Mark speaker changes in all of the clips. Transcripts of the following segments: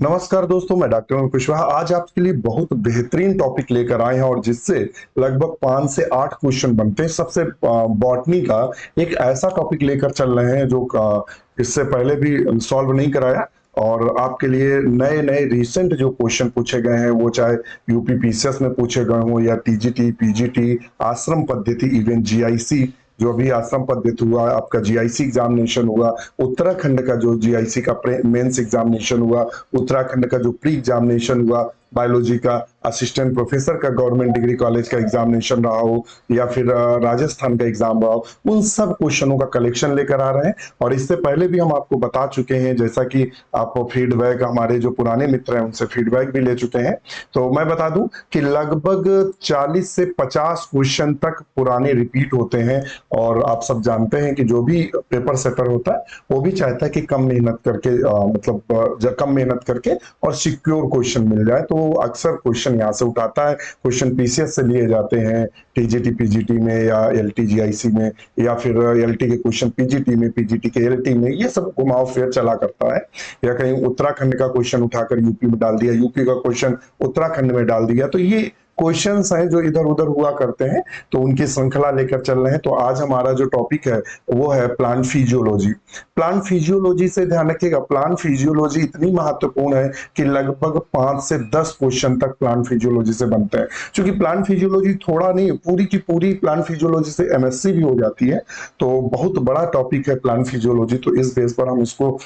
Speaker 1: नमस्कार दोस्तों, मैं डॉक्टर अमित कुशवाहा आज आपके लिए बहुत बेहतरीन टॉपिक लेकर आए हैं और जिससे लगभग 5 से 8 क्वेश्चन बनते हैं। सबसे बॉटनी का एक ऐसा टॉपिक लेकर चल रहे हैं जो इससे पहले भी सॉल्व नहीं कराया और आपके लिए नए नए रिसेंट जो क्वेश्चन पूछे गए हैं, वो चाहे यूपी पीसीएस में पूछे गए हों या टीजीटी पीजीटी आश्रम पद्धति इवन जीआईसी जो अभी आश्रम पद्धति हुआ, आपका जीआईसी एग्जामिनेशन हुआ, उत्तराखंड का जो जीआईसी का मेंस एग्जामिनेशन हुआ, उत्तराखंड का जो प्री एग्जामिनेशन हुआ, बायोलॉजी का असिस्टेंट प्रोफेसर का गवर्नमेंट डिग्री कॉलेज का एग्जामिनेशन रहा हो या फिर राजस्थान का एग्जाम रहा हो, उन सब क्वेश्चनों का कलेक्शन लेकर आ रहे हैं। और इससे पहले भी हम आपको बता चुके हैं, जैसा कि आप फीडबैक हमारे जो पुराने मित्र हैं उनसे फीडबैक भी ले चुके हैं। तो मैं बता दूं कि लगभग 40 से 50 क्वेश्चन तक पुराने रिपीट होते हैं और आप सब जानते हैं कि जो भी पेपर सेटर होता है वो भी चाहता है कि कम मेहनत करके कम मेहनत करके और सिक्योर क्वेश्चन मिल जाए, तो अक्सर क्वेश्चन यहाँ से उठाता है। क्वेश्चन पीसीएस से लिए जाते हैं टीजीटी पीजीटी में या एलटी जीआईसी में, या फिर एलटी के क्वेश्चन पीजीटी में, पीजीटी के एलटी में, ये सब घुमाव फेर चला करता है। या कहीं उत्तराखंड का क्वेश्चन उठाकर यूपी में डाल दिया, यूपी का क्वेश्चन उत्तराखंड में डाल दिया, तो ये क्वेश्चंस हैं जो इधर उधर हुआ करते हैं, तो उनकी श्रृंखला लेकर चल रहे हैं। तो आज हमारा जो टॉपिक है वो है प्लांट फिजियोलॉजी। प्लांट फिजियोलॉजी से ध्यान रखिएगा, प्लांट फिजियोलॉजी इतनी महत्वपूर्ण है कि लगभग 5 से 10 क्वेश्चन तक प्लांट फिजियोलॉजी से बनते हैं। क्योंकि प्लांट फिजियोलॉजी थोड़ा नहीं, पूरी की पूरी प्लांट फिजियोलॉजी से एमएससी भी हो जाती है, तो बहुत बड़ा टॉपिक है प्लांट फिजियोलॉजी। तो इस बेस पर हम इसको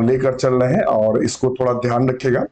Speaker 1: लेकर चल रहे हैं और इसको थोड़ा ध्यान रखिएगा।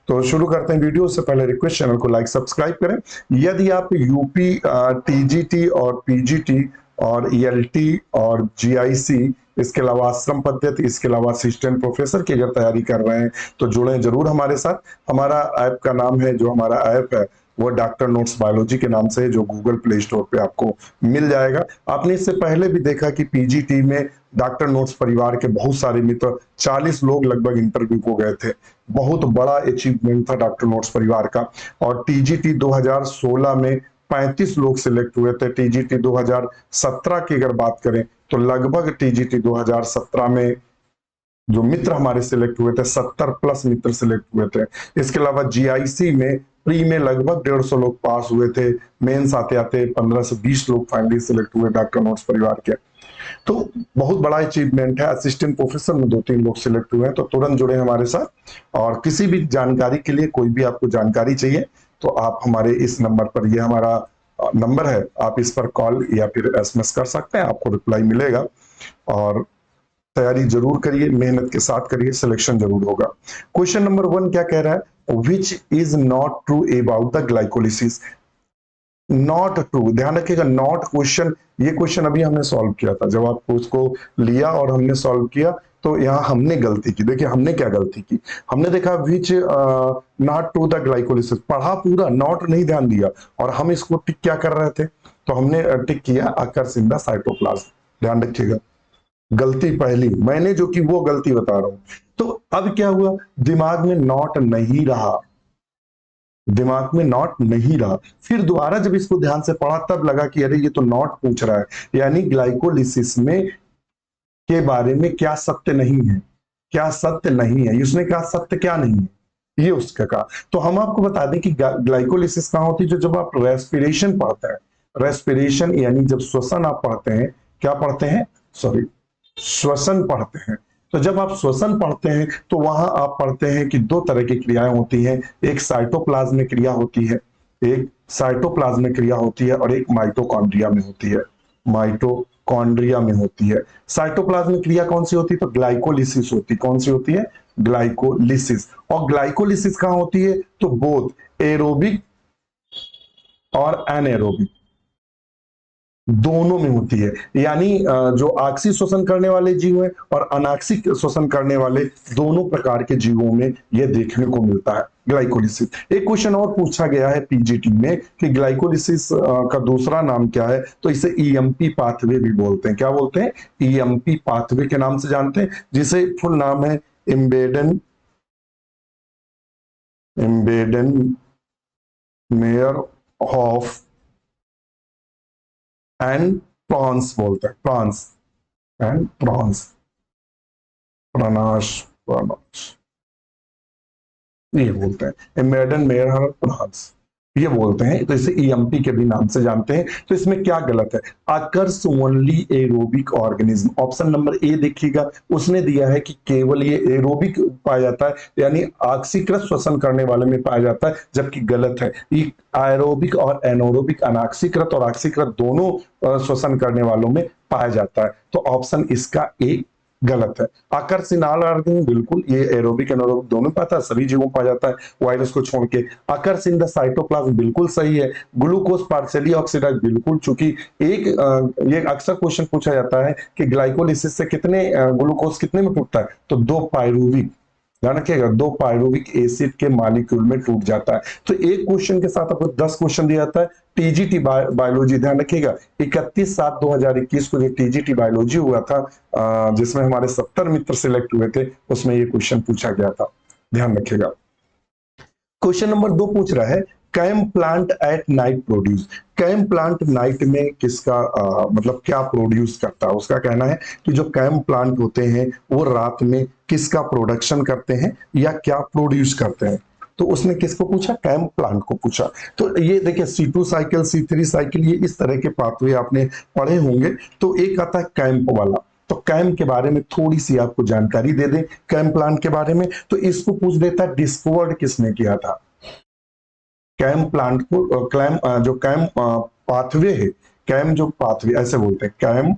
Speaker 1: तो शुरू करते हैं वीडियो। से पहले रिक्वेस्ट, चैनल को लाइक सब्सक्राइब करें। यदि आप यूपी टीजीटी और पीजीटी और ईएलटी और जीआईसी, इसके अलावा आश्रम पद्धति, इसके अलावा असिस्टेंट प्रोफेसर की अगर तैयारी कर रहे हैं तो जुड़े जरूर हमारे साथ। हमारा ऐप का नाम है, जो हमारा ऐप है वो डॉक्टर नोट्स बायोलॉजी के नाम से है, जो गूगल प्ले स्टोर पे आपको मिल जाएगा। आपने इससे पहले भी देखा कि पीजीटी में डॉक्टर नोट्स परिवार के बहुत सारे मित्र, 40 लोग लगभग इंटरव्यू को गए थे। बहुत बड़ा अचीवमेंट था डॉक्टर नोट्स परिवार का। और टीजीटी 2016 में 35 लोग सिलेक्ट हुए थे। टीजीटी 2017 की अगर बात करें तो लगभग टीजीटी 2017 में जो मित्र हमारे सिलेक्ट हुए थे, 70 प्लस मित्र सिलेक्ट हुए थे। इसके अलावा जीआईसी में प्री में लगभग 150 लोग पास हुए थे। मेंस आते आते 15 से 20 लोग फाइनली सिलेक्ट हुए डॉक्टर नोट्स परिवार के। तो बहुत बड़ा अचीवमेंट है। असिस्टेंट प्रोफेसर में 2-3 लोग सिलेक्ट हुए हैं, तो तुरंत जुड़े हमारे साथ। और किसी भी जानकारी के लिए, कोई भी आपको जानकारी चाहिए तो आप हमारे इस नंबर पर, ये हमारा नंबर है, आप इस पर कॉल या फिर एसएमएस कर सकते हैं, आपको रिप्लाई मिलेगा। और तैयारी जरूर करिए, मेहनत के साथ करिए, सिलेक्शन जरूर होगा। क्वेश्चन नंबर 1 क्या कह रहा है? Which is not true about the glycolysis. Not true, ध्यान रखिएगा, नॉट क्वेश्चन, ये क्वेश्चन अभी हमने सॉल्व किया था। जब आपको उसको लिया और हमने सॉल्व किया तो यहाँ हमने गलती की। देखिए हमने क्या गलती की, हमने देखा which not to the glycolysis, पढ़ा पूरा, नॉट नहीं ध्यान दिया, और हम इसको टिक क्या कर रहे थे, तो हमने टिक किया अकर्स इन द साइटोप्लाज्म। ध्यान रखिएगा, गलती पहली मैंने जो की वो गलती बता रहा हूं। तो अब क्या हुआ, दिमाग में नॉट नहीं रहा, दिमाग में नॉट नहीं रहा। फिर दोबारा जब इसको ध्यान से पढ़ा तब लगा कि अरे ये तो नॉट पूछ रहा है, यानी ग्लाइकोलिसिस में के बारे में क्या सत्य नहीं है, क्या सत्य नहीं है, उसने कहा सत्य क्या नहीं है, ये उसका कहा। तो हम आपको बता दें कि ग्लाइकोलिसिस कहां होती है, जो जब आप रेस्पिरेशन पढ़ते हैं, रेस्पिरेशन यानी जब श्वसन आप पढ़ते हैं, क्या पढ़ते हैं, सॉरी, श्वसन पढ़ते हैं। तो जब आप श्वसन पढ़ते हैं तो वहां आप पढ़ते हैं कि 2 तरह की क्रियाएं होती हैं। एक साइटोप्लाज्मिक क्रिया होती है, एक साइटोप्लाज्मिक क्रिया होती है, और एक माइटोकॉन्ड्रिया में होती है, माइटोकॉन्ड्रिया में होती है। साइटोप्लाज्मिक क्रिया कौन सी होती है, तो ग्लाइकोलिसिस होती है। कौन सी होती है, ग्लाइकोलिसिस। और ग्लाइकोलिसिस कहां होती है, तो बोथ एरोबिक और एनएरोबिक दोनों में होती है। यानी जो आक्सीय श्वसन करने वाले जीव हैं और अनाक्सिक श्वसन करने वाले, दोनों प्रकार के जीवों में यह देखने को मिलता है ग्लाइकोलिसिस। एक क्वेश्चन और पूछा गया है पीजीटी में कि ग्लाइकोलिसिस का दूसरा नाम क्या है, तो इसे ईएमपी पाथवे भी बोलते हैं। क्या बोलते हैं, ईएमपी पाथवे के नाम से जानते हैं, जिसे फुल नाम है इम्बेडन इम्बेडन मेयर ऑफ एंड प्रॉन्स बोलते हैं, प्रॉन्स एंड प्रॉन्स, प्रनाश, प्रनाश। ये बोलते हैं मेडन मेयर प्लांट्स, ये बोलते हैं, तो इसे ईएमपी के भी नाम से जानते हैं। तो इसमें क्या गलत है? Occurs only aerobic organism, option number A देखिएगा, उसने दिया है कि केवल ये एरोबिक पाया जाता है, यानी ऑक्सीकृत श्वसन करने वाले में पाया जाता है, जबकि गलत है। ये एरोबिक और एनोरोबिक, अनाक्सीकृत और ऑक्सीकृत दोनों श्वसन करने वालों में पाया जाता है। तो ऑप्शन इसका ए गलत है। आकर्षिनाल ऑर्गेनिज्म, बिल्कुल ये एरोबिक एनारोबिक दोनों पाता है, सभी जीवों में पाया जाता है वायरस को छोड़ के। अकर्स इन द साइटोप्लाज्म, बिल्कुल सही है। ग्लूकोज पार्शियली ऑक्सीडाइज, बिल्कुल, चूंकि एक ये अक्सर क्वेश्चन पूछा जाता है कि ग्लाइकोलिसिस से कितने ग्लूकोज कितने में टूटता है, तो 2 पायरुविक, ध्यान रखिएगा, 2 पायरुविक एसिड के मॉलिक्यूल में टूट जाता है। तो एक क्वेश्चन के साथ आपको 10 क्वेश्चन दिया जाता है। टीजीटी बायोलॉजी, ध्यान रखिएगा 31/7/2021 को जो टीजीटी बायोलॉजी हुआ था, जिसमें हमारे 70 मित्र सिलेक्ट हुए थे, उसमें ये क्वेश्चन पूछा गया था, ध्यान रखिएगा। क्वेश्चन नंबर 2 पूछ रहा है CAM plant at night produce, CAM plant night में किसका मतलब क्या प्रोड्यूस करता है? उसका कहना है कि जो कैम प्लांट होते हैं वो रात में किसका प्रोडक्शन करते हैं या क्या प्रोड्यूस करते हैं। तो उसने किसको पूछा? कैम प्लांट को पूछा। तो ये देखिए C2 साइकिल, C3 साइकिल, ये इस तरह के पाथवे आपने पढ़े होंगे। तो एक आता है कैंप वाला, तो कैम के बारे में थोड़ी सी आपको जानकारी दे दें, कैम प्लांट के बारे में। तो इसको पूछ देता है डिस्कवर्ड किसने किया था। कैम प्लांट को क्लैम जो कैम पाथवे है, कैम जो पाथवे ऐसे बोलते हैं, कैम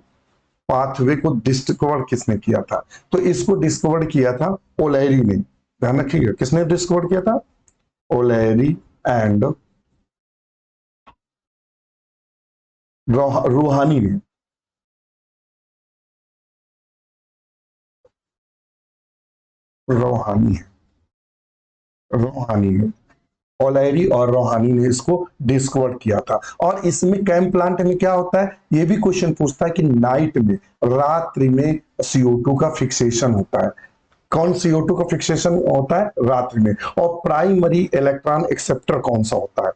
Speaker 1: पाथवे को डिस्कवर किसने किया था? तो इसको डिस्कवर किया था ओलेरी ने, ध्यान रखिएगा, किसने डिस्कवर किया था? ओलेरी एंड रूहानी ने। रोहानी है, रोहानी है, ओलेरी और रोहानी ने इसको डिस्कवर किया था। और इसमें कैम प्लांट में क्या होता है, ये भी क्वेश्चन पूछता है कि नाइट में, रात्रि में CO2 का फिक्सेशन होता है। कौन CO2 का फिक्सेशन होता है? रात्रि में। और प्राइमरी इलेक्ट्रॉन एक्सेप्टर कौन सा होता है?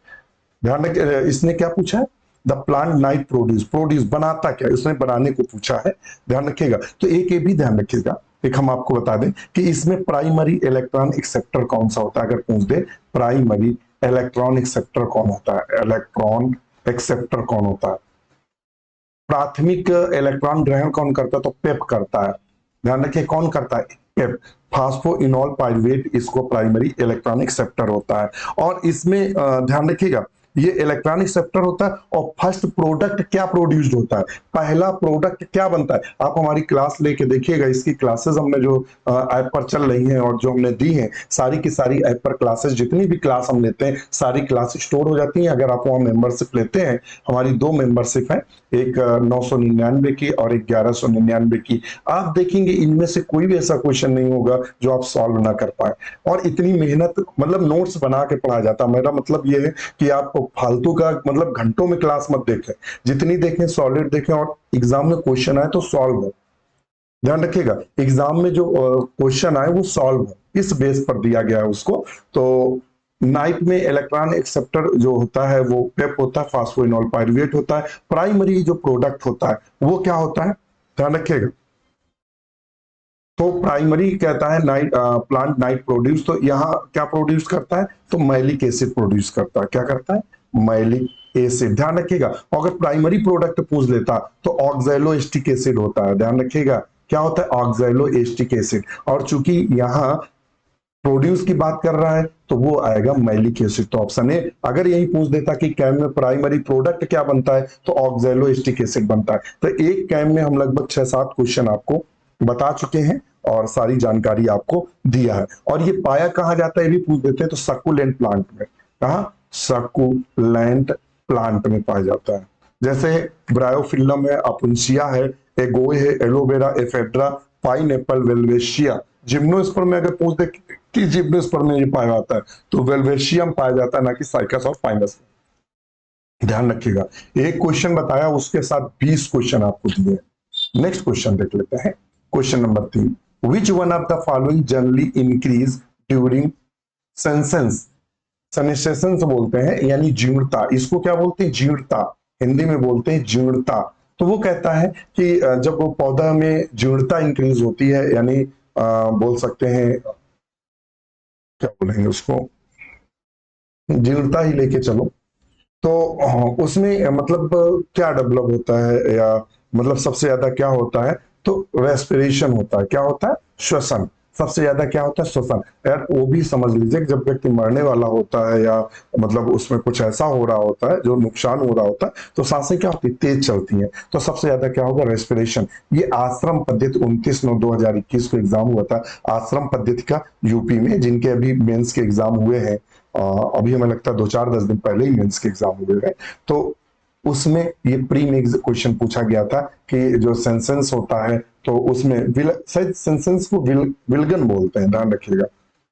Speaker 1: ध्यान रखिए, इसने क्या पूछा है? The plant night produce, produce बनाता क्या, इसने बनाने को पूछा है, ध्यान रखिएगा। तो एक ये भी ध्यान रखिएगा, एक हम आपको बता दें कि इसमें प्राइमरी इलेक्ट्रॉन एक्सेप्टर कौन सा होता है, अगर पूछ दे प्राइमरी इलेक्ट्रॉन एक्सेप्टर कौन होता है, इलेक्ट्रॉन एक्सेप्टर कौन होता है? प्राथमिक इलेक्ट्रॉन ग्रहण कौन करता है? तो पेप करता है, ध्यान रखिए, कौन करता है? पेप, फास्फोइनोल पाइरुवेट, इसको प्राइमरी इलेक्ट्रॉन एक्सेप्टर होता है। और इसमें ध्यान रखिएगा, ये इलेक्ट्रॉनिक सेप्टर होता है। और फर्स्ट प्रोडक्ट क्या प्रोड्यूस्ड होता है, पहला प्रोडक्ट क्या बनता है? आप हमारी क्लास लेके देखिएगा, इसकी क्लासेस हमने जो ऐप पर चल रही हैं और जो हमने दी हैं, सारी की सारी ऐप पर क्लासेस, जितनी भी क्लास हम लेते हैं सारी क्लास स्टोर हो जाती हैं। अगर आप वहाँ मेंबरशिप लेते हैं, हमारी 2 मेंबरशिप है, एक 999 की और एक 1199 की। आप देखेंगे इनमें से कोई भी ऐसा क्वेश्चन नहीं होगा जो आप सॉल्व ना कर पाए। और इतनी मेहनत, मतलब नोट्स बना के पढ़ाया जाता। मेरा मतलब ये है कि आप फालतू का मतलब घंटों में क्लास मत देखें, जितनी देखें सॉलिड देखें, और एग्जाम में क्वेश्चन आए तो सॉल्व हो। ध्यान रखिएगा, एग्जाम में जो क्वेश्चन आए वो सॉल्व हो, इस बेस पर दिया गया है उसको। तो नाइट में इलेक्ट्रॉन एक्सेप्टर जो होता है वो पेप होता है, फास्फोइनोल पाइरुवेट होता है। प्राइमरी जो प्रोडक्ट होता है वो क्या होता है, ध्यान रखिएगा। तो प्राइमरी कहता है नाइट प्लांट नाइट प्रोड्यूस, तो यहाँ क्या प्रोड्यूस करता है? तो मैलिक एसिड प्रोड्यूस करता है। क्या करता है? मैलिक एसिड, ध्यान रखिएगा। और अगर प्राइमरी प्रोडक्ट पूछ लेता तो ऑक्सैलो एस्टिक एसिड होता है, ध्यान रखिएगा, क्या होता है? Oxalo acetic acid. और चूंकि यहाँ प्रोड्यूस की बात कर रहा है तो वो आएगा मैलिक एसिड। तो ऑप्शन ए। अगर यही पूछ देता कि कैम में प्राइमरी प्रोडक्ट क्या बनता है, तो ऑक्सैलो एस्टिक एसिड बनता है। तो एक कैम में हम लगभग 6-7 क्वेश्चन आपको बता चुके हैं और सारी जानकारी आपको दिया है। और ये पाया कहाँ जाता है ये भी पूछ देते हैं, तो सक्कुलेंट प्लांट में। कहा? सक्कुलेंट प्लांट में पाया जाता है। जैसे ब्रायोफिल्लम है, अपुंसिया है, एगोए है, एलोवेरा, एफेड्रा, पाइनएप्पल, वेल्वेशिया। जिम्नोस्पर्म में अगर पूछ दे कि जिम्नोस्पर्म में ये पाया जाता है, तो वेल्वेशियम पाया जाता है, ना कि साइकस और फाइनस। ध्यान रखिएगा, एक क्वेश्चन बताया उसके साथ 20 क्वेश्चन आपको दिए। नेक्स्ट क्वेश्चन देख लेते हैं, question number 3। Which one of the following generally increase during senses? Senescence बोलते हैं, यानी जीर्णता। इसको क्या बोलते हैं? जीर्णता, हिंदी में बोलते हैं जीर्णता। तो वो कहता है कि जब वो पौधा में जीर्णता इंक्रीज होती है, यानी बोल सकते हैं क्या बोलेंगे उसको, जीर्णता ही लेके चलो। तो उसमें मतलब क्या डेवलप होता है, या मतलब सबसे ज्यादा क्या होता है, तो रेस्पिरेशन होता है। क्या होता है? श्वसन। सबसे ज्यादा क्या होता है? श्वसन। यार वो भी समझ लीजिए कि जब व्यक्ति मरने वाला होता है, या मतलब उसमें कुछ ऐसा हो रहा होता है जो नुकसान हो रहा होता है, तो सांसें क्या होती है? तेज चलती हैं। तो सबसे ज्यादा क्या होगा? रेस्पिरेशन। ये आश्रम पद्धति 29/9/2021 को एग्जाम हुआ था, आश्रम पद्धति का, यूपी में, जिनके अभी मेंस के एग्जाम हुए हैं। अभी हमें लगता है 2-4-10 दिन पहले ही मेंस के एग्जाम हुए हैं। तो उसमें ये प्री में क्वेश्चन पूछा गया था कि जो सेंसेंस होता है, तो उसमें शायद सेंसेंस को विलगन बोलते हैं, ध्यान रखिएगा।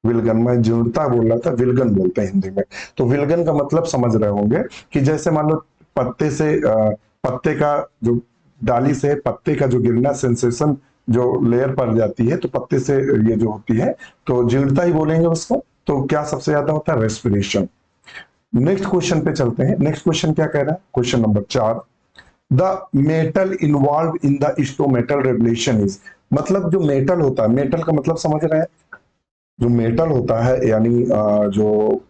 Speaker 1: विलगन, मैं जीर्णता बोल रहा था, विलगन बोलते हैं हिंदी में। तो विलगन का मतलब समझ रहे होंगे कि जैसे मान लो पत्ते से पत्ते का जो डाली से पत्ते का जो गिरना सेंसेशन, जो लेयर पड़ जाती है, तो पत्ते से ये जो होती है, तो जीर्णता ही बोलेंगे उसको। तो क्या सबसे ज्यादा होता है? रेस्पिरेशन। नेक्स्ट क्वेश्चन पे चलते हैं। नेक्स्ट क्वेश्चन क्या कह रहा है? Question number 4, the metal involve in the stomatal regulation is, मतलब जो मेटल होता है, मेटल का मतलब समझ रहे हैं? जो मेटल होता है यानी जो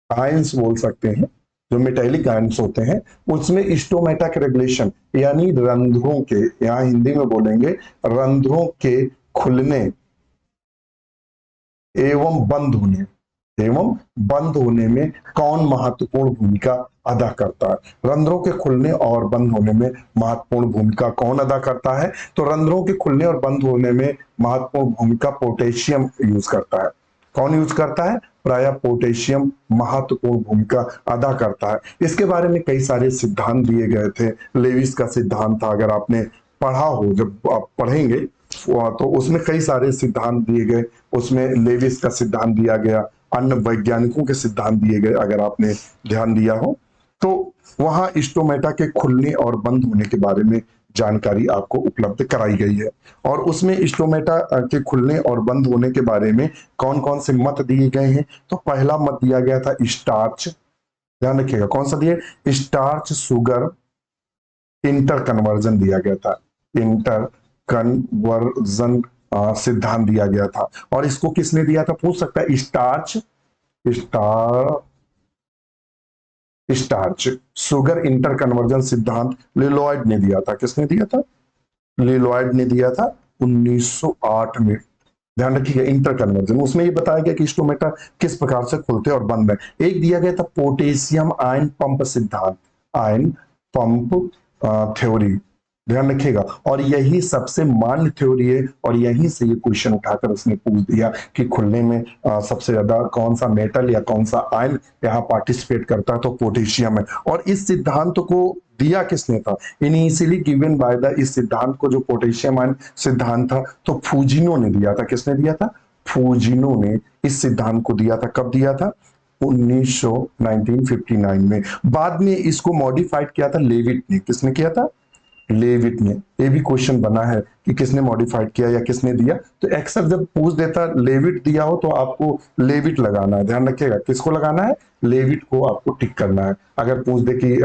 Speaker 1: आयंस बोल सकते हैं, जो मेटेलिक आयंस होते हैं, उसमें स्टोमेटा के रेगुलेशन, यानी रंध्रों के, यहाँ हिंदी में बोलेंगे रंध्रों के खुलने एवं बंद होने, एवं बंद होने में कौन महत्वपूर्ण भूमिका अदा करता है? रंध्रों के खुलने और बंद होने में महत्वपूर्ण भूमिका कौन अदा करता है? तो रंध्रों के खुलने और बंद होने में महत्वपूर्ण भूमिका पोटेशियम यूज करता है। कौन यूज करता है? प्राय पोटेशियम महत्वपूर्ण भूमिका अदा करता है। इसके बारे में कई सारे सिद्धांत दिए गए थे। लेविस का सिद्धांत था, अगर आपने पढ़ा हो, जब आप पढ़ेंगे तो उसमें कई सारे सिद्धांत दिए गए। उसमें लेविस का सिद्धांत दिया गया, अन्य वैज्ञानिकों के सिद्धांत दिए गए, अगर आपने ध्यान दिया हो तो वहां स्टोमेटा के खुलने और बंद होने के बारे में जानकारी आपको उपलब्ध कराई गई है। और उसमें स्टोमेटा के खुलने और बंद होने के बारे में कौन कौन से मत दिए गए हैं? तो पहला मत दिया गया था स्टार्च, ध्यान रखिएगा कौन सा दिए, स्टार्च शुगर इंटर कन्वर्जन दिया गया था। इंटर कन्वर्जन सिद्धांत दिया गया था। और इसको किसने दिया था? पूछ सकता है। Starch, star starch sugar inter conversion सिद्धांत लिलोइड ने दिया था। किसने दिया था? लिलोइड ने दिया था 1908 में। ध्यान रखिएगा, इंटर कन्वर्जन, उसमें ये बताया गया कि स्टोमेटा किस प्रकार से खुलते और बंद है। एक दिया गया था पोटेशियम आयन पंप सिद्धांत, आयन पंप थ्योरी, ध्यान रखिएगा। और यही सबसे मान्य थ्योरी है, और यहीं से ये क्वेश्चन उठाकर उसने पूछ दिया कि खुलने में सबसे ज्यादा कौन सा मेटल या कौन सा आयन यहाँ पार्टिसिपेट करता है, तो पोटेशियम है। और इस सिद्धांत को दिया किसने था? इनिशियली गिवन बाय द, इस सिद्धांत को जो पोटेशियम आयन सिद्धांत था, तो फूजिनो ने दिया था। किसने दिया था? फूजिनो ने इस सिद्धांत को दिया था। कब दिया था? 1959 में। बाद में इसको मॉडिफाइड किया था लेविट ने। किसने किया था? लेविट ने। ये भी क्वेश्चन बना है कि किसने मॉडिफाइड किया या किसने दिया। तो अक्सर जब पूछ देता लेविट दिया हो, तो आपको लेविट लगाना है, ध्यान रखिएगा। किसको लगाना है? लेविट को आपको टिक करना है, अगर पूछ दे कि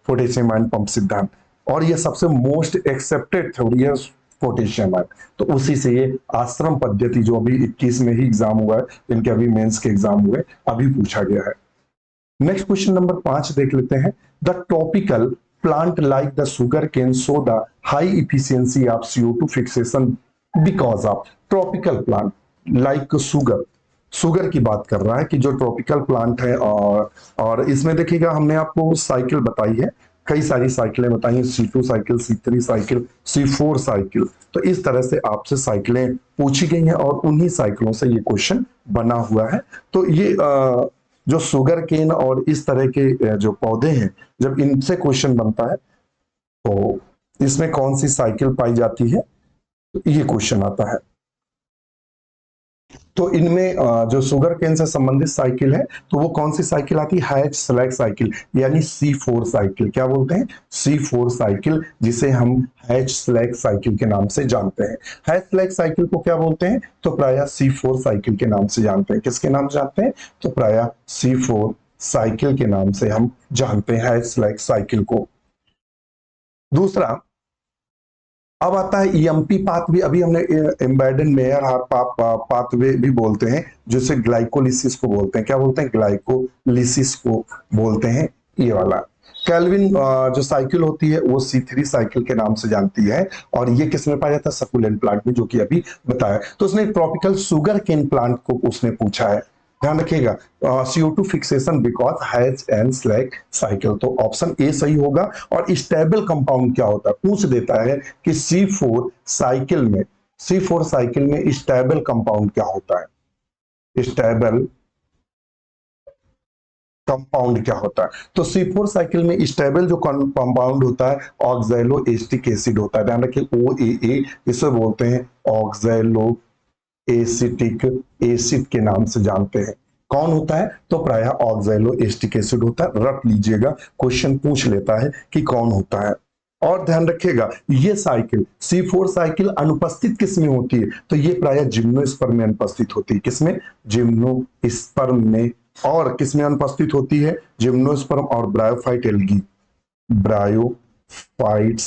Speaker 1: पोटेशियम आयन पंप सिद्धांत। और ये सबसे मोस्ट एक्सेप्टेड थ्योरी है पोटेशियम आयन। तो उसी से ये आश्रम पद्धति, जो अभी 21 में ही एग्जाम हुआ है, इनके अभी मेंस के एग्जाम हुए, अभी पूछा गया है। नेक्स्ट क्वेश्चन नंबर 5 देख लेते हैं। The topical plant like the sugar can show the high efficiency of CO2 fixation because of tropical plant like sugar। Sugar की बात कर रहा है कि जो ट्रॉपिकल प्लांट है, और इसमें देखिएगा हमने आपको साइकिल बताई है, कई सारी साइकिलें बताई हैं, C2 cycle, C3 cycle, C4 cycle. तो इस तरह से आपसे साइकिलें पूछी गई हैं, और उन्हीं साइकिलों से ये क्वेश्चन बना हुआ है। तो ये जो शुगर केन और इस तरह के जो पौधे हैं, जब इनसे क्वेश्चन बनता है, तो इसमें कौन सी साइकिल पाई जाती है, तो ये क्वेश्चन आता है। तो इनमें जो शुगर केन से संबंधित साइकिल है, तो वो कौन सी साइकिल आती है? हैच स्लैग साइकिल, यानी C4 साइकिल। क्या बोलते हैं? C4 साइकिल, जिसे हम हैच स्लैग साइकिल के नाम से जानते हैं। हैच स्लैग साइकिल को क्या बोलते हैं? तो प्राय C4 साइकिल के नाम से जानते हैं। किसके नाम से जानते हैं? तो प्राय C4 साइकिल के नाम से हम जानते हैं हैच स्लैग साइकिल को। दूसरा, अब आता है ईएमपी पाथवे, अभी हमने एम्बेडेड मेयर हार पाथवे भी बोलते हैं, जिसे ग्लाइकोलिसिस को बोलते हैं, क्या बोलते हैं, ग्लाइकोलिसिस को बोलते हैं, ये वाला। कैल्विन जो साइकिल होती है वो C3 साइकिल के नाम से जानती है, और ये किस में पाया जाता है, सकुलेंट प्लांट में, जो कि अभी बताया। तो उसने ट्रॉपिकल शुगर केन प्लांट को उसने पूछा है, ध्यान रखिएगा। CO2 fixation because has and slag cycle, तो ऑप्शन ए सही होगा। और स्टेबल कंपाउंड क्या होता है, पूछ देता है कि C4 साइकिल में स्टेबल कंपाउंड क्या होता है, स्टेबल कंपाउंड क्या होता है। तो C4 साइकिल में स्टेबल जो कंपाउंड होता है ऑक्सैलो एसिटिक एसिड होता है, ध्यान रखिए, OAA, इसे बोलते हैं ऑक्सैलो एसिटिक एसिड के नाम से जानते हैं। कौन होता है, तो प्रायः ऑक्सैलो एसिटिक एसिड होता है, रट लीजिएगा, क्वेश्चन पूछ लेता है कि कौन होता है। और ध्यान रखिएगा, ये साइकिल C4 साइकिल अनुपस्थित किसमें होती है, तो ये प्रायः जिम्नोस्पर्म में अनुपस्थित होती है, किसमें, जिम्नोस्पर्म में। और किसमें अनुपस्थित होती है, जिम्नोस्पर्म और ब्रायोफाइट एल्गी, ब्रायोफाइट्स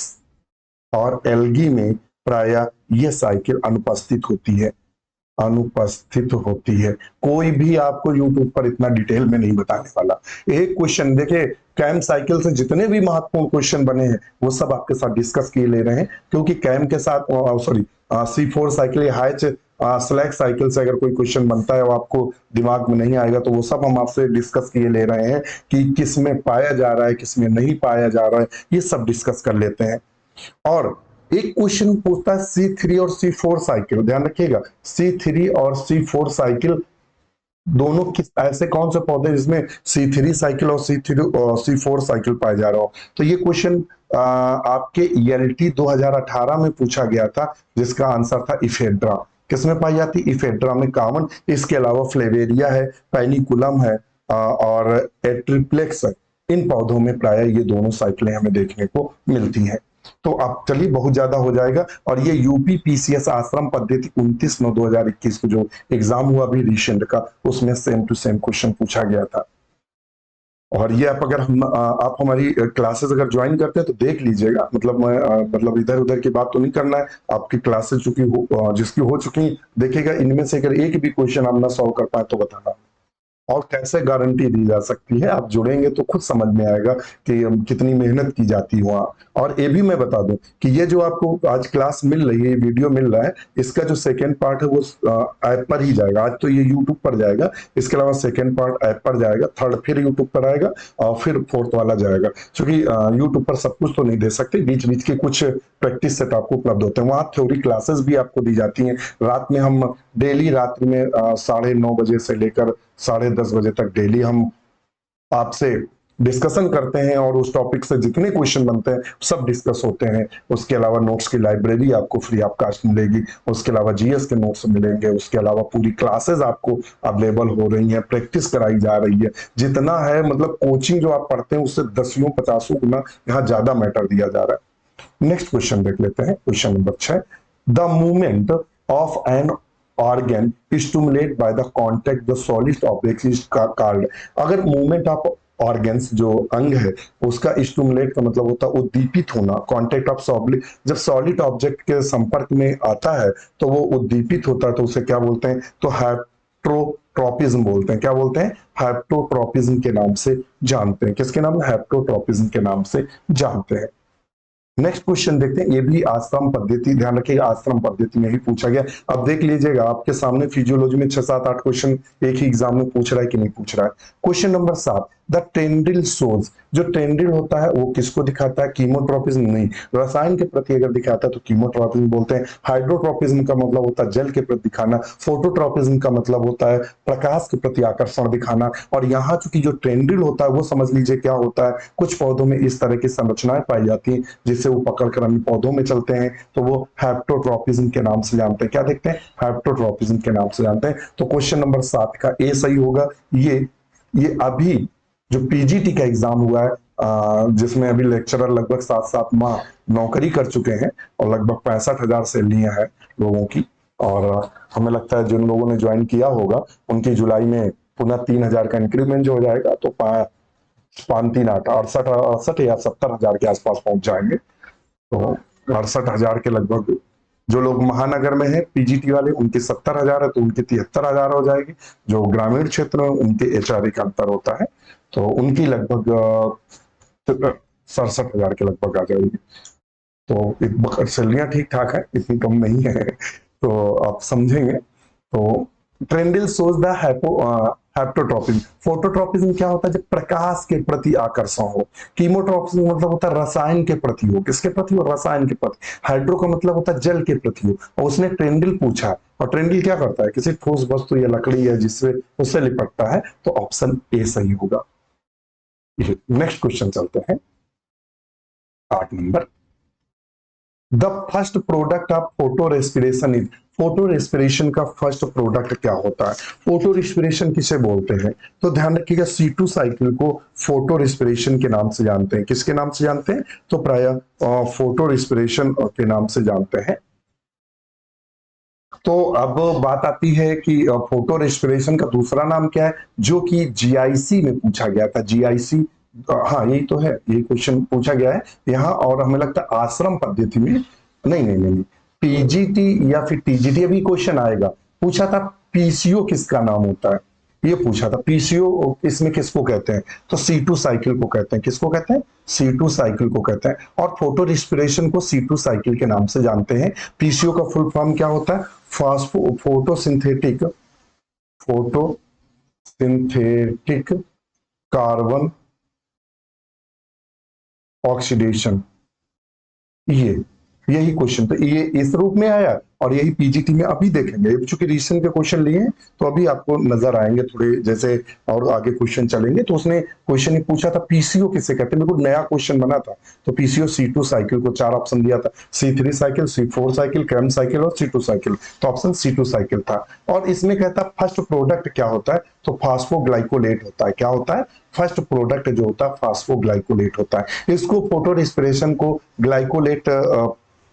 Speaker 1: और एल्गी में प्रायः यह साइकिल अनुपस्थित होती है, अनुपस्थित होती है। कोई भी आपको यूट्यूब पर इतना डिटेल में नहीं बताने वाला। एक क्वेश्चन देखिए, कैम साइकिल से जितने भी महत्वपूर्ण क्वेश्चन बने हैं वो सब आपके साथ डिस्कस किए ले रहे हैं, क्योंकि कैम के साथ sorry C4 cycle, Hatch Slack cycle से अगर कोई क्वेश्चन बनता है वो आपको दिमाग में नहीं आएगा, तो वो सब हम आपसे डिस्कस किए ले रहे हैं कि किस में पाया जा रहा है, किस में नहीं पाया जा रहा है, ये सब डिस्कस कर लेते हैं। और एक क्वेश्चन पूछता है C3 और C4 साइकिल, ध्यान रखिएगा, C3 और C4 साइकिल दोनों किस ऐसे कौन से पौधे जिसमें C3 साइकिल और C4 साइकिल पाए जा रहा हो। तो ये क्वेश्चन आपके ELT 2018 में पूछा गया था, जिसका आंसर था इफेड्रा। किसमें पाई जाती, इफेड्रा में कॉमन। इसके अलावा फ्लेवेरिया है, पैनिकुलम है, और एट्रिप्लेक्स है। इन पौधों में प्राय ये दोनों साइकिलें हमें देखने को मिलती हैं। तो अब चलिए, बहुत ज्यादा हो जाएगा। और ये यूपी PCS आश्रम पद्धति 29/9/2021 को जो एग्जाम हुआ अभी रिसेंट का, उसमें सेम टू सेम क्वेश्चन पूछा गया था। और ये आप हमारी क्लासेस अगर ज्वाइन करते हैं तो देख लीजिएगा, मतलब मैं मतलब इधर उधर की बात तो नहीं करना है। आपकी क्लासेस जिसकी हो चुकी, देखिएगा, इनमें से अगर एक भी क्वेश्चन आप ना सॉल्व कर पाए तो बताना। और कैसे गारंटी दी जा सकती है, आप जुड़ेंगे तो खुद समझ में आएगा कि कितनी मेहनत की जाती है वहाँ। और ये भी मैं बता दूं कि ये जो आपको आज क्लास मिल रही है, वीडियो मिल रहा है, इसका जो सेकेंड पार्ट है वो ऐप पर ही जाएगा। आज तो ये यूट्यूब पर जाएगा, इसके अलावा सेकेंड पार्ट ऐप पर जाएगा, थर्ड फिर यूट्यूब पर आएगा, और फिर फोर्थ वाला जाएगा। क्योंकि यूट्यूब पर सब कुछ तो नहीं दे सकते, बीच बीच के कुछ प्रैक्टिस सेट आपको उपलब्ध होते हैं। वहाँ थ्योरी क्लासेस भी आपको दी जाती हैं। रात में हम डेली रात्रि में 9:30 से लेकर 10:30 बजे तक डेली हम आपसे डिस्कशन करते हैं, और उस टॉपिक से जितने क्वेश्चन बनते हैं सब डिस्कस होते हैं। उसके अलावा नोट्स की लाइब्रेरी आपको फ्री ऑफ कॉस्ट मिलेगी, उसके अलावा GS के नोट्स मिलेंगे, उसके अलावा पूरी क्लासेस आपको अवेलेबल हो रही हैं, प्रैक्टिस कराई जा रही है। जितना है, मतलब कोचिंग जो आप पढ़ते हैं उससे 10-50 गुना यहाँ ज्यादा मैटर दिया जा रहा है। नेक्स्ट क्वेश्चन देख लेते हैं, question number 6। The movement of an organ stimulated by the contact the solid object is called। अगर मूवमेंट ऑफ ऑर्गन्स जो अंग है उसका स्टिमुलेट का मतलब होता है उद्दीपित होना, कांटेक्ट ऑफ सॉलिड, जब सॉलिड ऑब्जेक्ट के संपर्क में आता है तो वो उद्दीपित होता है, तो उसे क्या बोलते हैं, तो हेप्टोट्रोपिज्म बोलते हैं। क्या बोलते हैं, हेप्टोट्रोपिज्म के नाम से जानते हैं। किसके नाम, हेप्टोट्रोपिज्म के नाम से जानते हैं। नेक्स्ट क्वेश्चन देखते हैं, ये भी आश्रम पद्धति, ध्यान रखिएगा आश्रम पद्धति में ही पूछा गया। अब देख लीजिएगा, आपके सामने फिजियोलॉजी में 6-7-8 क्वेश्चन एक ही एग्जाम में पूछ रहा है कि नहीं पूछ रहा है। Question number 7, the tendril shows, जो टेंड्रिल होता है वो किसको दिखाता है, कीमोट्रोपिज्म नहीं, रसायन के प्रति अगर दिखाता है तो कीमोट्रोपिज्म बोलते हैं। हाइड्रोट्रोपिज्म का मतलब होता है जल के प्रति दिखाना, फोटोट्रोपिज्म का मतलब होता है प्रकाश के प्रति आकर्षण दिखाना। और यहाँ चूंकि जो टेंड्रिल होता है वो समझ लीजिए क्या होता है, कुछ पौधों में इस तरह की संरचनाएं पाई जाती हैं जिससे वो पकड़कर अन्य पौधों में चलते हैं, तो वो हेप्टोट्रोपिज्म के नाम से जानते हैं। क्या देखते हैं, हेप्टोट्रोपिज्म के नाम से जानते हैं। तो क्वेश्चन नंबर 7 का ए सही होगा। ये अभी जो PGT का एग्जाम हुआ है, जिसमें अभी लेक्चरर लगभग 7-7 माह नौकरी कर चुके हैं और लगभग 65,000 सैलरियां हैं लोगों की। और हमें लगता है जिन लोगों ने ज्वाइन किया होगा उनकी जुलाई में पुनः 3,000 का इंक्रीमेंट जो हो जाएगा, तो 5-3-8 68 या 70,000 के आसपास पहुंच जाएंगे। तो 68,000 के लगभग। जो लोग महानगर में है पीजीटी वाले, उनके 70,000 है तो उनके 73,000 हो जाएगी। जो ग्रामीण क्षेत्र में उनके एचआरए का अंतर होता है तो उनकी लगभग 67,000 के लगभग आ जाएगी। तो सैलरियां ठीक ठाक है, इतनी कम नहीं है। तो आप समझेंगे। तो ट्रेंडिल सोज द हेप्टोट्रोपिज्म। फोटोट्रोपिज्म क्या होता है? जब प्रकाश के प्रति आकर्षण हो। कीमोट्रोपिज्म मतलब होता है रसायन के प्रति हो। किसके प्रति हो? रसायन के प्रति। हाइड्रो का मतलब होता है जल के प्रति हो। और उसने ट्रेंडिल पूछा, और ट्रेंडिल क्या करता है? किसी ठोस वस्तु या लकड़ी है जिससे उससे लिपटता है, तो ऑप्शन ए सही होगा। नेक्स्ट क्वेश्चन चलते हैं, 8 number. The first product of photo respiration is. Photo respiration का फर्स्ट प्रोडक्ट क्या होता है? फोटो रेस्पिरेशन किसे बोलते हैं? तो ध्यान रखिएगा, C2 साइकिल को फोटो रेस्पिरेशन के नाम से जानते हैं। किसके नाम से जानते हैं? तो प्राय फोटो रेस्पिरेशन के नाम से जानते हैं। तो अब बात आती है कि फोटो रेस्पिरेशन का दूसरा नाम क्या है, जो कि जीआईसी में पूछा गया था। जीआईसी, हाँ यही तो है, यही क्वेश्चन पूछा गया है यहाँ। और हमें लगता है आश्रम पद्धति में, नहीं नहीं नहीं, पीजीटी या फिर टीजीटी, अभी क्वेश्चन आएगा। पूछा था पीसीओ किसका नाम होता है, ये पूछा था। पीसीओ इसमें किसको कहते हैं? तो C2 साइकिल को कहते हैं। किसको कहते हैं? C2 साइकिल को कहते हैं। और फोटो रेस्पिरेशन को C2 साइकिल के नाम से जानते हैं। पीसीओ का फुल फॉर्म क्या होता है? Photo synthetic carbon oxidation. यही क्वेश्चन, तो ये इस रूप में आया और यही पीजीटी में अभी देखेंगे। चूंकि रीसेंट के क्वेश्चन लिए हैं तो अभी आपको नजर आएंगे थोड़े, जैसे और आगे क्वेश्चन चलेंगे। तो उसने क्वेश्चन ही पूछा था पीसीओ किसे कहते हैं, बिल्कुल नया क्वेश्चन बना था। तो पीसीओ C2 साइकिल को 4 ऑप्शन दिया था, C3 cycle, C4 cycle, cam cycle और C2 साइकिल। तो ऑप्शन C2 साइकिल था। और इसमें कहता है फर्स्ट प्रोडक्ट क्या होता है? तो फास्फोग्लाइकोलेट होता है। क्या होता है? फर्स्ट प्रोडक्ट जो होता है फास्फोग्लाइकोलेट होता है। इसको फोटो रेस्पिरेशन को ग्लाइकोलेट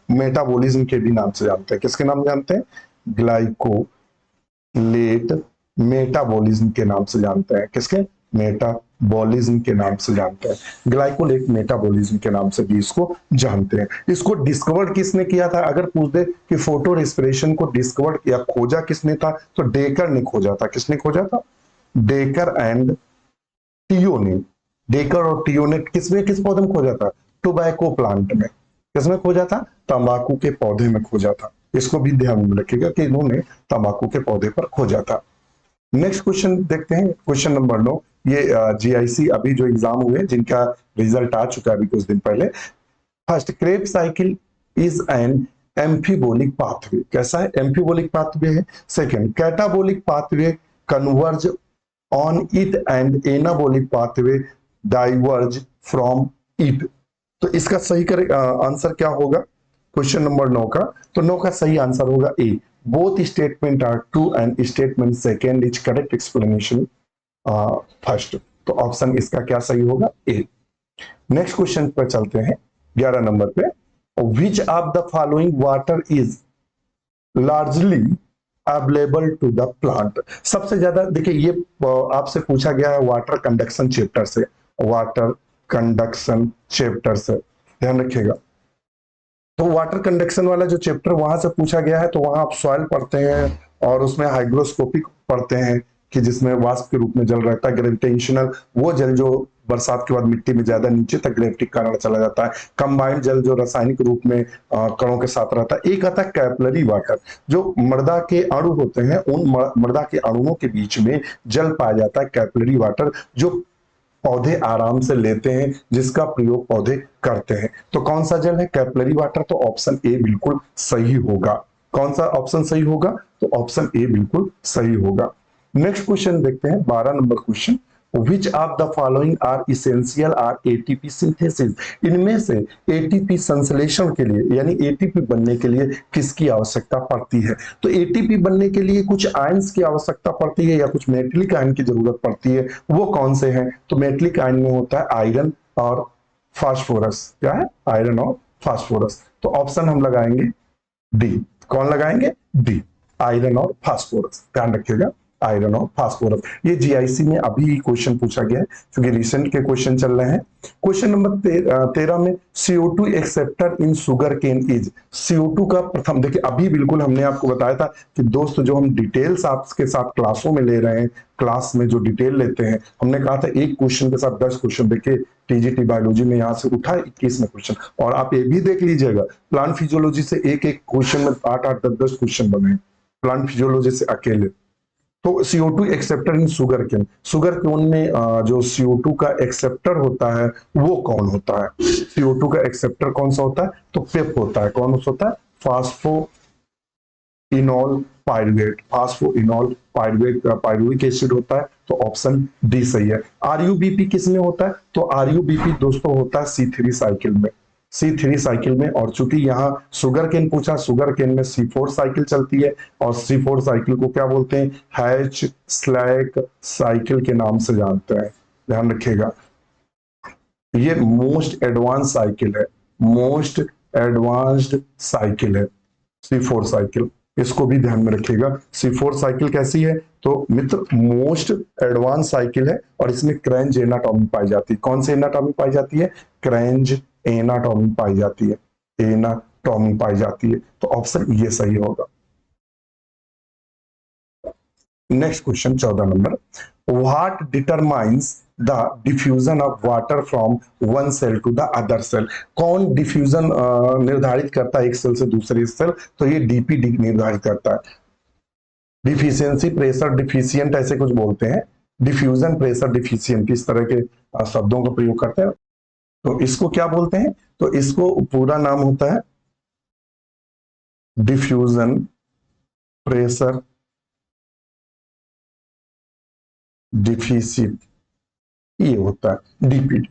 Speaker 1: मेटाबॉलिज्म के भी नाम से जानते हैं। किसके नाम जानते हैं? ग्लाइकोलेट मेटाबॉलिज्म के नाम से जानते हैं। किसके? मेटाबॉलिज्म के नाम से जानते हैं। ग्लाइकोलेट मेटाबॉलिज्म के नाम से भी इसको जानते हैं। इसको डिस्कवर किसने किया था? अगर पूछ दे कि फोटो रेस्पिरेशन को डिस्कवर या खोजा किसने था, तो डेकर ने खोजा था। किसने खोजा था? डेकर एंड टियो ने। डेकर और टियो ने किस पौधे में खोजा था? टोबैको प्लांट में। किसमें खोजा था? तंबाकू के पौधे में खोजा था। इसको भी ध्यान में रखिएगा कि इन्होंने तंबाकू के पौधे पर खोजा था। नेक्स्ट क्वेश्चन देखते हैं, क्वेश्चन नंबर 9। ये जीआईसी अभी जो एग्जाम हुए जिनका रिजल्ट आ चुका है अभी कुछ दिन पहले। First, Krebs cycle is an एम्फीबोलिक pathway. कैसा है? एम्फीबोलिक पाथवे है। Second, catabolic pathway converge on it and anabolic pathway diverge from it. तो इसका सही आंसर क्या होगा क्वेश्चन नंबर 9 का? तो 9 का सही आंसर होगा A. Both statement are true and statement second is correct explanation first. तो ऑप्शन इसका क्या सही होगा? ए। नेक्स्ट क्वेश्चन पर चलते हैं 11 नंबर पे। Which of the following water is largely available to the plant. सबसे ज्यादा देखिए, ये आपसे पूछा गया है वाटर कंडक्शन चैप्टर से। वाटर कंडक्शन चैप्टर से ध्यान रखिएगा। तो वाटर कंडक्शन वाला जो चैप्टर वहां से पूछा गया है, तो वहां आप सॉइल पढ़ते हैं और उसमें हाइग्रोस्कोपिक पढ़ते हैं कि जिसमें वाष्प के रूप में जल रहता है। ग्रेविटेशनल, वो जल जो बरसात के बाद मिट्टी में ज्यादा नीचे तक ग्रेविटी के कारण चला जाता है। कंबाइंड जल जो रासायनिक रूप में कणों के साथ रहता है। एक आता है कैपिलरी वाटर, जो मृदा के अणु होते हैं, उन मृदा के अणुओं के बीच में जल पाया जाता है, कैपिलरी वाटर, जो पौधे आराम से लेते हैं, जिसका प्रयोग पौधे करते हैं। तो कौन सा जल है? Capillary water. तो ऑप्शन ए बिल्कुल सही होगा। कौन सा ऑप्शन सही होगा? तो ऑप्शन ए बिल्कुल सही होगा। नेक्स्ट क्वेश्चन देखते हैं, 12 नंबर question. Which of the following are essential are ATP synthesis. इनमें से एटीपी संश्लेषण के लिए यानी एटीपी बनने के लिए किसकी आवश्यकता पड़ती है? तो एटीपी बनने के लिए कुछ आयंस की आवश्यकता पड़ती है या कुछ मेटलिक आयन की जरूरत पड़ती है। वो कौन से हैं? तो मेटलिक आयन में होता है आयरन और फास्फोरस। क्या है? आयरन और फास्फोरस। तो ऑप्शन हम लगाएंगे डी। कौन लगाएंगे? डी, आयरन और फास्फोरस। ध्यान रखिएगा, आयरन और फास्फोरस। ये जीआईसी में अभी क्वेश्चन पूछा गया है क्योंकि रिसेंट के क्वेश्चन चल रहे हैं। क्वेश्चन नंबर 13 में CO2 acceptor in sugarcane is. CO2 का प्रथम, देखिए अभी बिल्कुल हमने आपको बताया था कि दोस्त जो हम डिटेल्स आपके साथ क्लासों में ले रहे हैं, क्लास में जो डिटेल लेते हैं, हमने कहा था एक क्वेश्चन के साथ 10 क्वेश्चन। देखिए टीजीटी बायोलॉजी में यहाँ से उठा 21 में क्वेश्चन, और आप ये भी देख लीजिएगा प्लांट फिजियोलॉजी से एक एक क्वेश्चन में 8-8 10-10 क्वेश्चन बने प्लांट फिजियोलॉजी से अकेले। तो CO2 acceptor in sugarcane, sugarcane में जो CO2 का एक्सेप्टर होता है वो कौन होता है? CO2 का एक्सेप्टर कौन सा होता है? तो पेप होता है। कौन सा होता है? Phosphoenol pyruvate, phosphoenol pyruvate, pyruvic acid होता है। तो ऑप्शन डी सही है। RUBP किस में होता है? तो RUBP दोस्तों होता है C3 साइकिल में, C3 साइकिल में। और चूंकि यहाँ शुगर केन पूछा, शुगर केन में C4 साइकिल चलती है, और C4 साइकिल को क्या बोलते हैं? हैच स्लैक साइकिल के नाम से जानते हैं, ध्यान रखिएगा। ये मोस्ट एडवांस साइकिल है, मोस्ट एडवांस्ड साइकिल है C4 साइकिल, इसको भी ध्यान में रखिएगा। C4 साइकिल कैसी है? तो मित्र मोस्ट एडवांस साइकिल है, और इसमें क्रैंज एनाटॉमी पाई जाती है। कौन सी एनाटॉमी पाई जाती है? क्रैंज एनाटॉमी पाई जाती है, एनाटॉमी पाई जाती है। तो ऑप्शन ये सही होगा। Next question 14 number, what determines the diffusion of water from one cell to the other cell. कौन डिफ्यूजन निर्धारित करता है एक सेल से दूसरे सेल? तो ये डीपीडी निर्धारित करता है। डिफिशियंसी प्रेशर डिफिशियंट ऐसे कुछ बोलते हैं, डिफ्यूजन प्रेशर डिफिशियंट, इस तरह के शब्दों का प्रयोग करते हैं। तो इसको क्या बोलते हैं? तो इसको पूरा नाम होता है डिफ्यूजन प्रेशर डिफिशिट, ये होता है डीपीडी,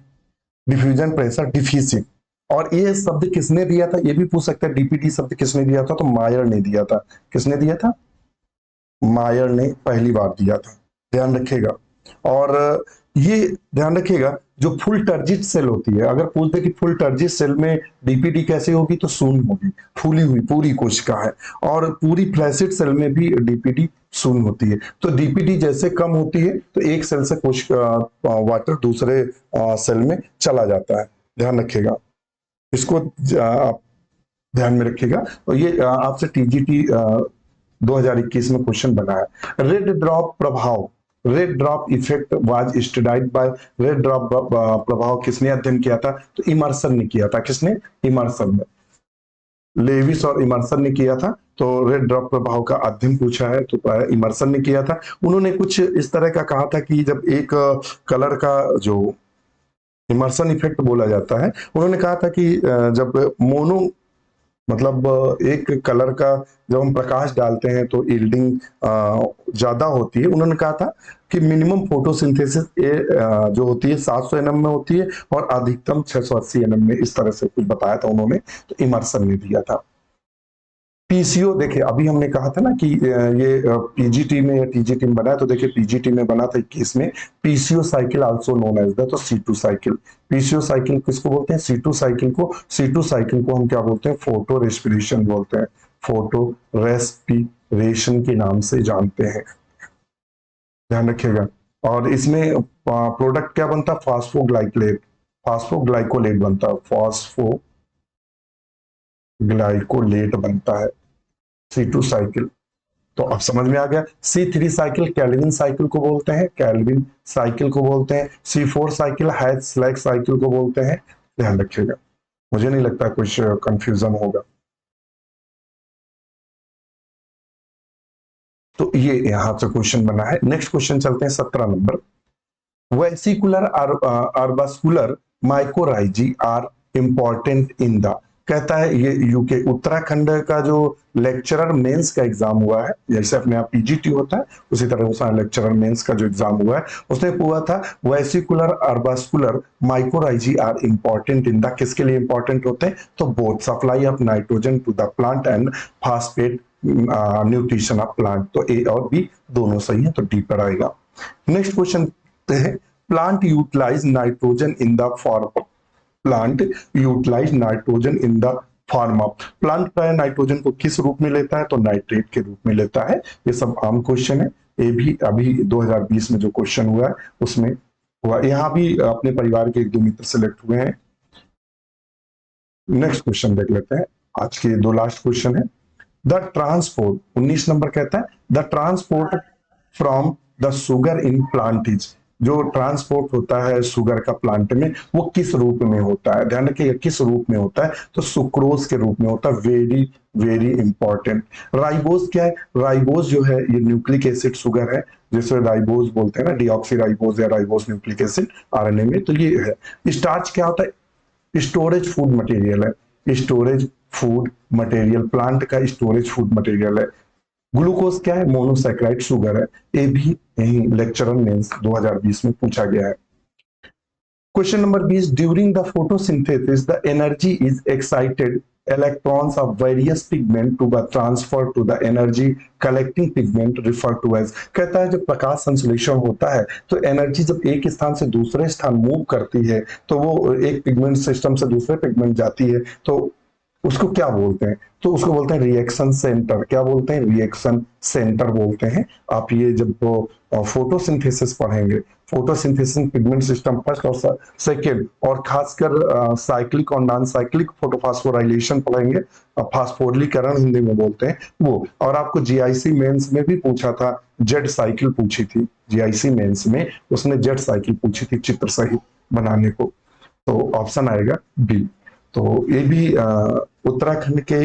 Speaker 1: डिफ्यूजन प्रेशर डिफिशिट। और ये शब्द किसने दिया था? ये भी पूछ सकते हैं डीपीडी शब्द किसने दिया था? तो मायर ने दिया था। किसने दिया था? मायर ने पहली बार दिया था, ध्यान रखिएगा। और ये ध्यान रखिएगा जो फुल टर्जिट सेल होती है, अगर पूछते कि फुल टर्जिट सेल में डीपीडी कैसे होगी, तो शून्य होगी, फूली हुई पूरी कोशिका है। और पूरी फ्लैसिड सेल में भी डीपीडी शून्य होती है। तो डीपीडी जैसे कम होती है तो एक सेल से कोशिका वाटर दूसरे सेल में चला जाता है, ध्यान रखिएगा, इसको आप ध्यान में रखिएगा। और ये आपसे टीजीटी 2021 में क्वेश्चन बना है। रेड ड्रॉप प्रभाव, red drop effect was studied by, red drop प्रभाव किसने अध्ययन किया था? तो इमर्सन ने किया था। किसने? इमर्सन ने, लेविस और इमर्सन ने किया था। तो रेड ड्रॉप प्रभाव का अध्ययन पूछा है तो इमर्सन ने किया था। उन्होंने कुछ इस तरह का कहा था कि जब एक कलर का जो इमर्सन इफेक्ट बोला जाता है, उन्होंने कहा था कि जब मोनो मतलब एक कलर का जब हम प्रकाश डालते हैं तो यील्डिंग ज्यादा होती है। उन्होंने कहा था कि मिनिमम फोटोसिंथेसिस जो होती है 700 nm में होती है और अधिकतम 680 nm में, इस तरह से कुछ बताया था उन्होंने, तो इमर्सन ने दिया था। पीसीओ, देखिए अभी हमने कहा था ना कि ये पीजीटी में या टीजीटी में बना है, तो देखिए पीजीटी में बना था 21 में। PCO cycle also known as the, तो C2 साइकिल, पीसीओ साइकिल किसको बोलते हैं? C2 साइकिल को। C2 साइकिल को हम क्या बोलते हैं? फोटो रेस्पिरेशन बोलते हैं, फोटो रेस्पिरेशन के नाम से जानते हैं, ध्यान रखिएगा। और इसमें प्रोडक्ट क्या बनता है? फास्फोग्लाइकोलेट, फास्फोग्लाइकोलेट बनता है, फास्फोग्लाइकोलेट बनता है C2 साइकिल। तो अब समझ में आ गया। C3 साइकिल कैल्विन साइकिल को बोलते हैं, कैल्विन साइकिल को बोलते हैं। C4 cycle hatch slack cycle को बोलते हैं, ध्यान रखिएगा, मुझे नहीं लगता कुछ कंफ्यूजन होगा। तो ये यहां से क्वेश्चन बना है। नेक्स्ट क्वेश्चन चलते हैं 17 नंबर, vesicular arbuscular mycorrhizae are important in the. कहता है ये यूके उत्तराखंड का जो लेक्चरर मेंस का एग्जाम हुआ है, जैसे अपने आप पीजीटी होता है उसी तरह उसका लेक्चरर मेंस का जो एग्जाम हुआ है उसने पूछा था vesicular arbuscular mycorrhizae are important in the, किसके लिए इंपॉर्टेंट होते हैं? तो both supply of nitrogen to the plant and phosphate nutrition of plant. तो ए और बी दोनों सही है, तो डी पर आएगा। नेक्स्ट क्वेश्चन है, plant utilise nitrogen in the for, plant utilise nitrogen in the form of. Plant का नाइट्रोजन को किस रूप में लेता है? तो नाइट्रेट के रूप में लेता है। ये सब आम क्वेश्चन है। ये भी अभी 2020 में जो क्वेश्चन हुआ है उसमें हुआ। यहाँ भी अपने परिवार के 1-2 मित्र सेलेक्ट हुए हैं। नेक्स्ट क्वेश्चन देख लेते हैं। आज के 2 लास्ट क्वेश्चन है। द ट्रांसपोर्ट, 19 नंबर कहता है the transport from the sugar in plant is, जो ट्रांसपोर्ट होता है शुगर का प्लांट में वो किस रूप में होता है? ध्यान रखिए किस रूप में होता है, तो सुक्रोज के रूप में होता है। Very very important. राइबोज क्या है? राइबोज जो है ये न्यूक्लिक एसिड शुगर है, जिसे राइबोज बोलते हैं ना, डीऑक्सी राइबोज या राइबोज न्यूक्लिक एसिड आरएनए में। तो ये है। स्टार्च क्या होता है? स्टोरेज फूड मटेरियल है। स्टोरेज फूड मटेरियल, प्लांट का स्टोरेज फूड मटेरियल है। ग्लूकोज क्या है? मोनोसैकेराइड शुगर है। ये भी यही लेक्चरर मेंस 2020 में पूछा गया है। Question number 20, during the photosynthesis the energy is excited electrons of various pigment to be transferred to the energy collecting pigment referred to as। कहता है जब प्रकाश संश्लेषण होता है तो एनर्जी जब एक स्थान से दूसरे स्थान मूव करती है तो वो एक पिगमेंट सिस्टम से दूसरे पिगमेंट जाती है, तो उसको क्या बोलते हैं? तो उसको बोलते हैं रिएक्शन सेंटर। क्या बोलते हैं? रिएक्शन सेंटर बोलते हैं। आप ये जब फोटोसिंथेसिस पढ़ेंगे, फोटोसिंथेसिस पिगमेंट सिस्टम फर्स्ट और सेकेंड, और खासकर साइक्लिक और नॉन साइक्लिक फोटोफॉस्फोराइलेशन पढ़ेंगे, फास्फोरिलीकरण हिंदी में बोलते हैं वो। और आपको जीआईसी मेंस में भी पूछा था, जेड साइकिल पूछी थी जीआईसी मेंस में, उसने जेड साइकिल पूछी थी चित्र सहित बनाने को। तो ऑप्शन आएगा बी। तो ये भी उत्तराखंड के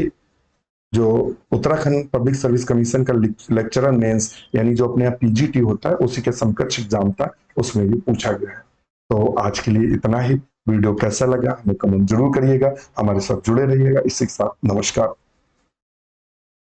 Speaker 1: जो उत्तराखंड पब्लिक सर्विस कमीशन का लेक्चरर मेंस यानी जो अपने यहाँ पीजीटी होता है उसी के समकक्ष एग्जाम था, उसमें ये पूछा गया है। तो आज के लिए इतना ही। वीडियो कैसा लगा हमें कमेंट जरूर करिएगा, हमारे साथ जुड़े रहिएगा। इसी के साथ नमस्कार।